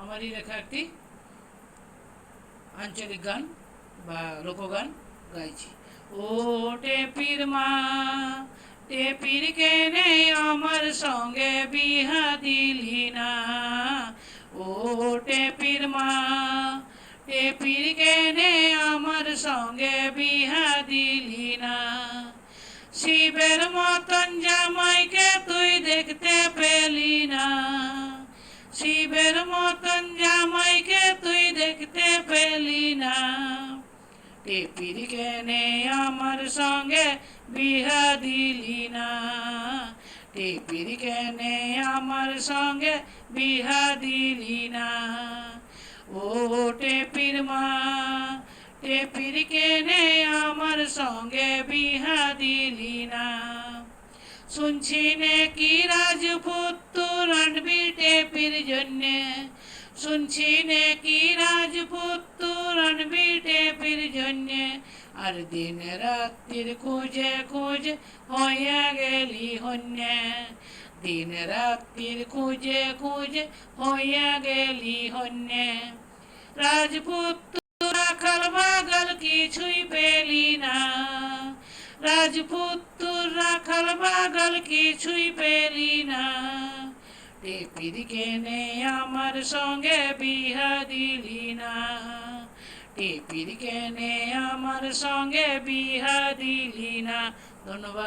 আমারই লেখা একটি আঞ্চলিক গান বা লোকগান গাইছি। ও টেপির মা, টেপির কেনে আমার সঙ্গে বিহা দিলি না। ও টেপির মা, টেপির কেনে আমার সঙ্গে বিহা দিলি না। শিবের মতন জামাইকে তুই দেখতে পেলি না। শিবের মতন জামাইকে তুই দেখতে পেলি না। টেপির কেনে আমার সঙ্গে বিহা দিলি না। টেপির কেনে আমার সঙ্গে বিহা দিলি না। ও টেপির মা, টেপির কেনে আমার সঙ্গে বিহা দিলি না। শুনছি নাকি রাজপুত রানবি টেপির জন্যে। শুনছি নাকি রাজপুত রানবি টেপির জন্যে। আর দিন রাত্রির খুঁজে খুঁজে হইয়া গেলি হন্যে। দিন রাত্রির খুঁজে খুঁজে হইয়া গেলি হন্যে। রাজপুত রাখাল বাগাল কিছুই পেলি না। রাজপুত রাখাল বাগাল কিছুই পেলি না। টেপির কেনে আমার সঙ্গে বিহা দিলি না। টেপির কেনে আমার সঙ্গে বিহা দিলি না। ধন্যবাদ।